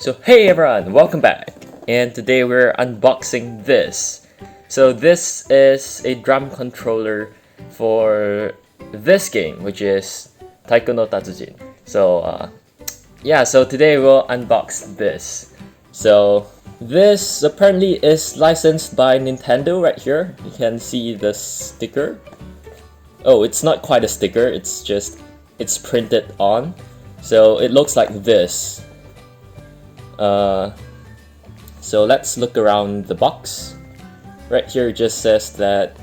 So hey everyone, welcome back, and today we're unboxing this. So this is a drum controller for this game, which is Taiko no Tatsujin. So so today we'll unbox this. So this apparently is licensed by Nintendo right here. You can see the sticker. Oh, it's not quite a sticker, it's printed on. So it looks like this. So let's look around the box. Right here it just says that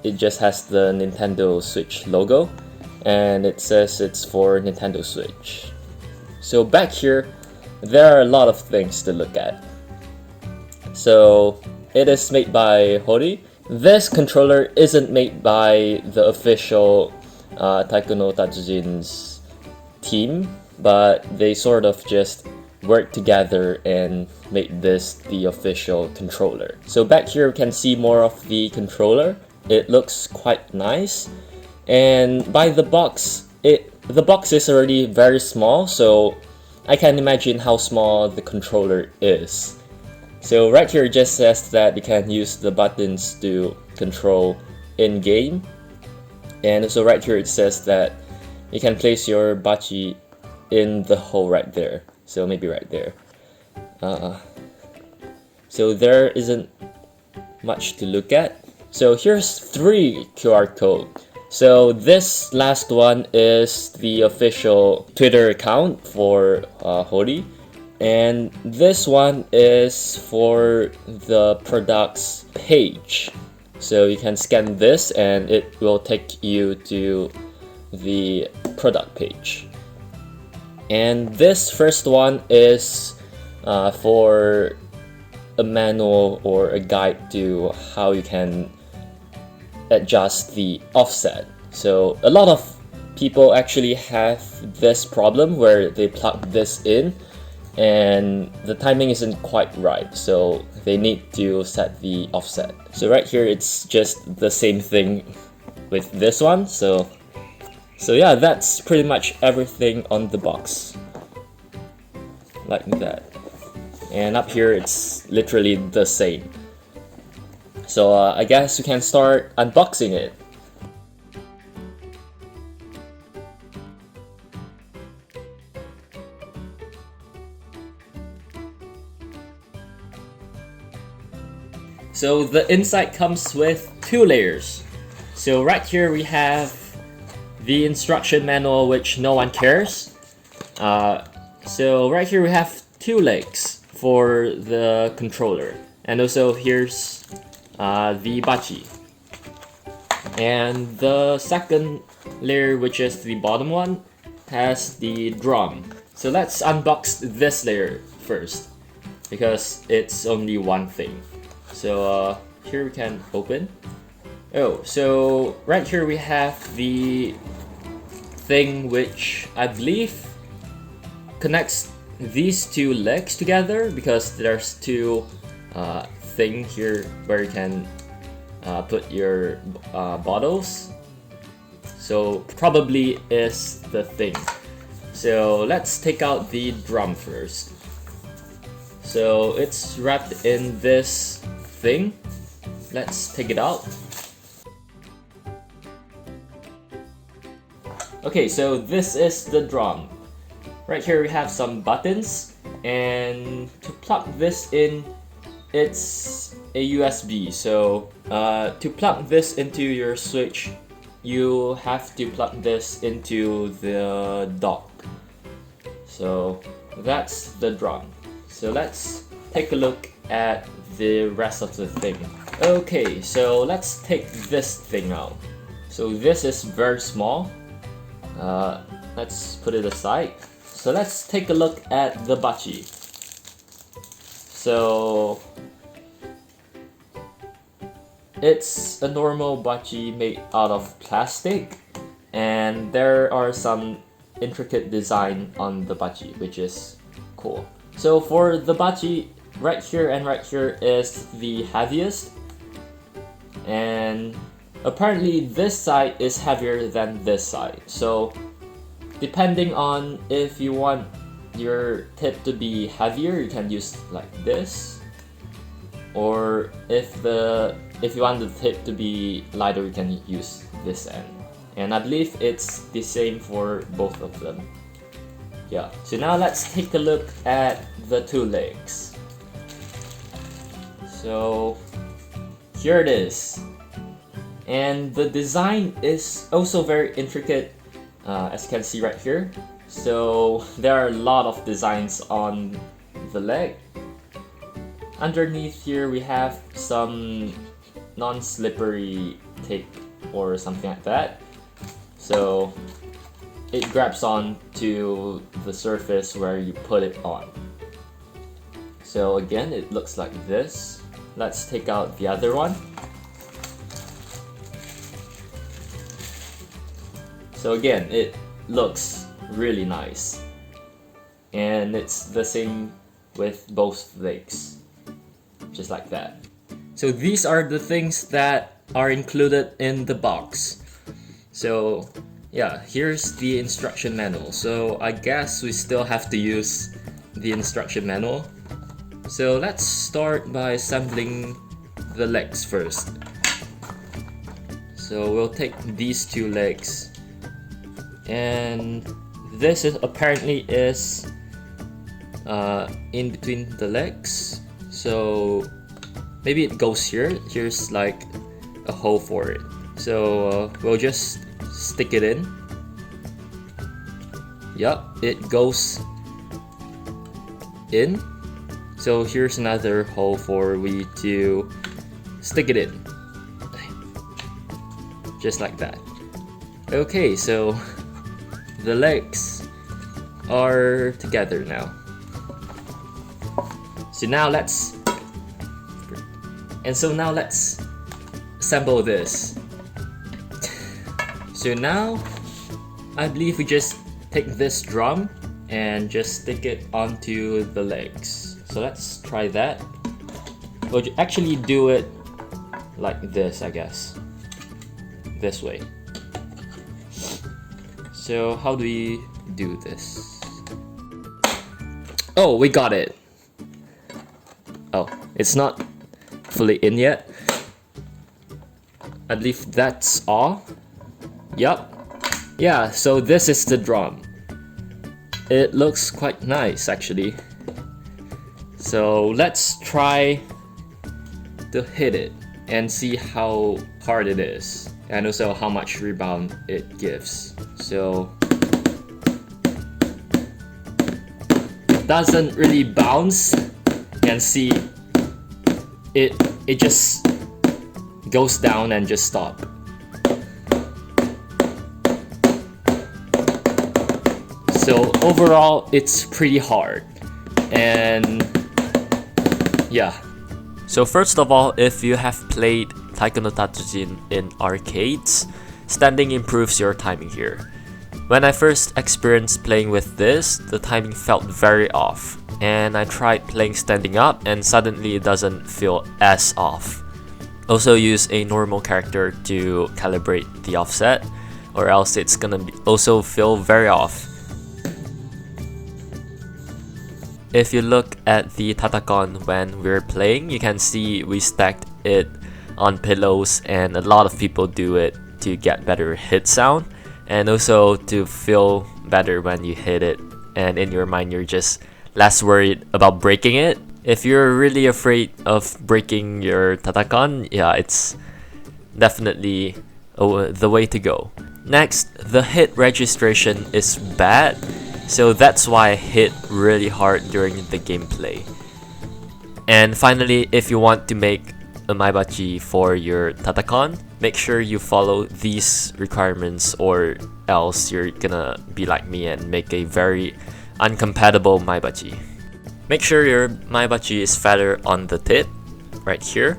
it just has the Nintendo Switch logo, and it says it's for Nintendo Switch. So back here there are a lot of things to look at. So it is made by Hori. This controller isn't made by the official Taiko no Tatsujin's team, but they sort of just worked together and made this the official controller. So back here we can see more of the controller. It looks quite nice, and by the box, the box is already very small, so I can imagine how small the controller is. So right here it just says that you can use the buttons to control in-game, and also right here it says that you can place your Bachi in the hole right there. So maybe right there. So there isn't much to look at. So here's 3 QR codes. So this last one is the official Twitter account for Hori, and this one is for the product's page. So you can scan this and it will take you to the product page. And this first one is for a manual or a guide to how you can adjust the offset. So a lot of people actually have this problem where they plug this in and the timing isn't quite right, so they need to set the offset. So right here it's just the same thing with this one. So yeah, that's pretty much everything on the box, like that. And up here it's literally the same. So I guess we can start unboxing it. So the inside comes with 2 layers. So right here we have the instruction manual, which no one cares. So right here we have 2 legs for the controller, and also here's the Bachi. And the second layer, which is the bottom one, has the drum. So let's unbox this layer first, because it's only one thing. So here we can open. Oh, so right here we have the thing which I believe connects these 2 legs together, because there's 2 thing here where you can put your bottles. So probably is the thing. So let's take out the drum first. So it's wrapped in this thing. Let's take it out. Okay, so this is the drum. Right here we have some buttons, and to plug this in, it's a USB. So to plug this into your Switch, you have to plug this into the dock. So that's the drum. So let's take a look at the rest of the thing. Okay, so let's take this thing out. So this is very small. Let's put it aside. So let's take a look at the Bachi. So it's a normal Bachi made out of plastic, and there are some intricate design on the Bachi, which is cool. So for the Bachi, right here and right here is the heaviest, and apparently this side is heavier than this side. So depending on if you want your tip to be heavier, you can use like this. Or if you want the tip to be lighter, you can use this end. And I believe it's the same for both of them. Yeah. So now let's take a look at the two legs. So here it is. And the design is also very intricate, as you can see right here. So there are a lot of designs on the leg. Underneath here we have some non-slippery tape or something like that. So it grabs on to the surface where you put it on. So again, it looks like this. Let's take out the other one. So again, it looks really nice. And it's the same with both legs. Just like that. So these are the things that are included in the box. So yeah, here's the instruction manual. So I guess we still have to use the instruction manual. So let's start by assembling the legs first. So we'll take these two legs, and this is apparently in between the legs. So maybe it goes here. Here's like a hole for it. So we'll just stick it in. Yup, it goes in. So here's another hole for we to stick it in. Just like that. Okay, so the legs are together now. So now let's assemble this. So now I believe we just take this drum and just stick it onto the legs. So let's try that. We'll actually do it like this, I guess. This way. So how do we do this? Oh, we got it. Oh, it's not fully in yet. I believe that's all. Yup. Yeah, so this is the drum. It looks quite nice actually. So let's try to hit it and see how hard it is, and also how much rebound it gives. So it doesn't really bounce. You can see it just goes down and just stop. So overall it's pretty hard. And yeah. So first of all, if you have played Taikonotatsujin in arcades, standing improves your timing here. When I first experienced playing with this, the timing felt very off, and I tried playing standing up and suddenly it doesn't feel as off. Also use a normal character to calibrate the offset, or else it's gonna also feel very off. If you look at the tatacon when we're playing, you can see we stacked it on pillows, and a lot of people do it to get better hit sound and also to feel better when you hit it, and in your mind you're just less worried about breaking it. If you're really afraid of breaking your tatacon, yeah, it's definitely the way to go. Next, the hit registration is bad, so that's why I hit really hard during the gameplay. And finally, if you want to make a Bachi for your tatacon, make sure you follow these requirements, or else you're gonna be like me and make a very uncompatible Bachi. Make sure your Bachi is fatter on the tip, right here.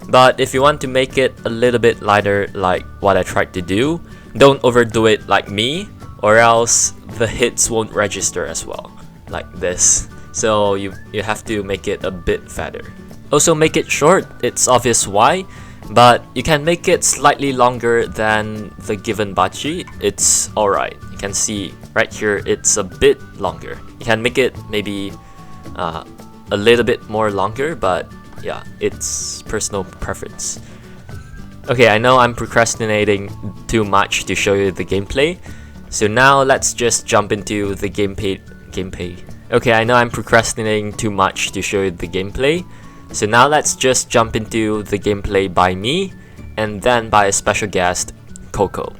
But if you want to make it a little bit lighter like what I tried to do, don't overdo it like me, or else the hits won't register as well, like this. So you have to make it a bit fatter. Also make it short, it's obvious why, but you can make it slightly longer than the given Bachi, it's alright. You can see right here it's a bit longer. You can make it maybe a little bit more longer, but yeah, it's personal preference. Okay, I know I'm procrastinating too much to show you the gameplay, so now let's just jump into the gameplay. Okay, I know I'm procrastinating too much to show you the gameplay, so now let's just jump into the gameplay by me, and then by a special guest, Coco.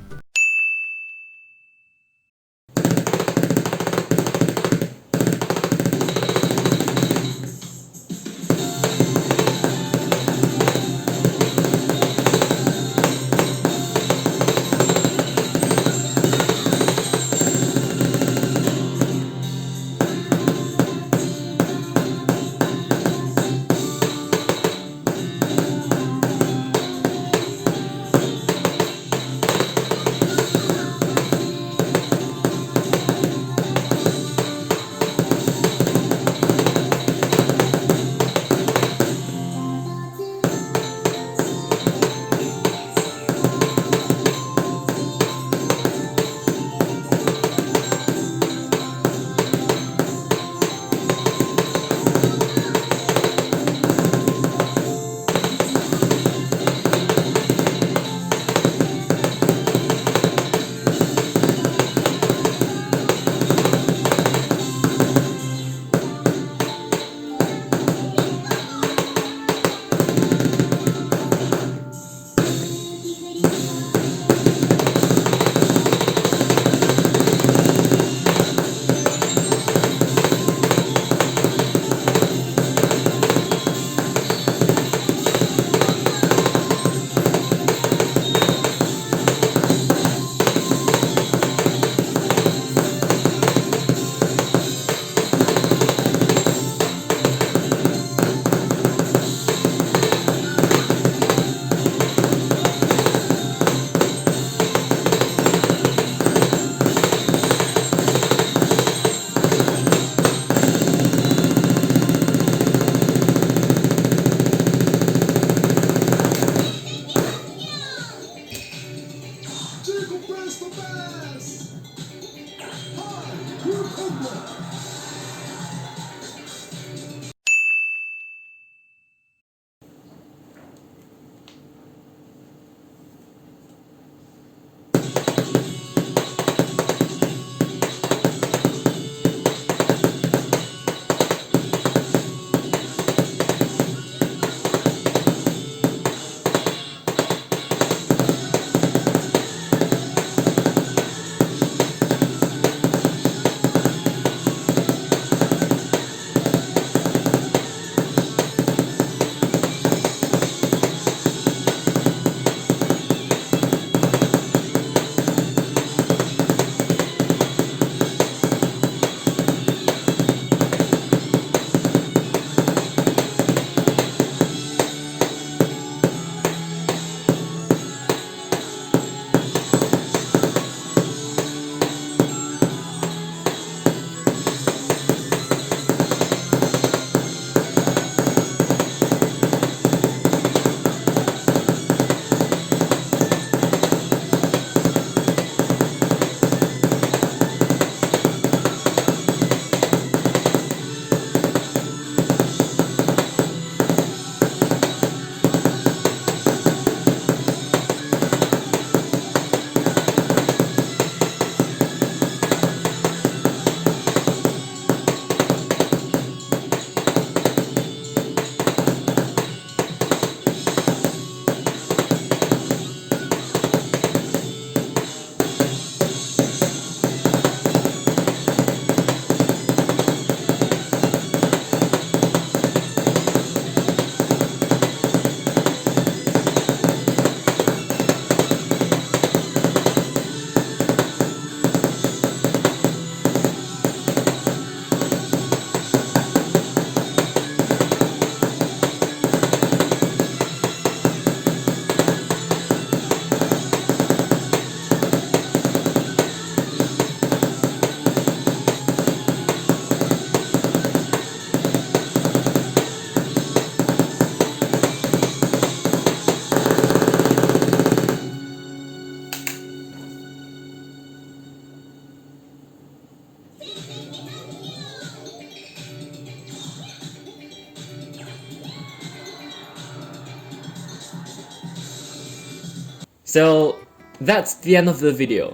So that's the end of the video.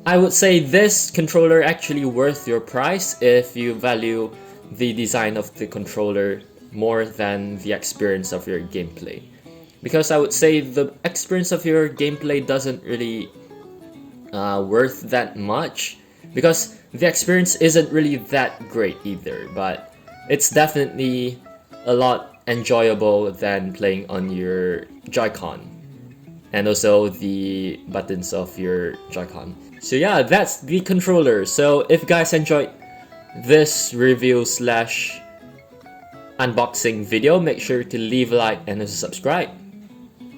I would say this controller actually worth your price if you value the design of the controller more than the experience of your gameplay. Because I would say the experience of your gameplay doesn't really worth that much, because the experience isn't really that great either, but it's definitely a lot enjoyable than playing on your Joy-Con and also the buttons of your Joy-Con. So yeah, that's the controller. So if you guys enjoyed this review slash unboxing video, make sure to leave a like and also subscribe.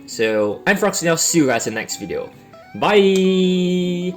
So I'm Froxy, and I'll see you guys in the next video. Bye!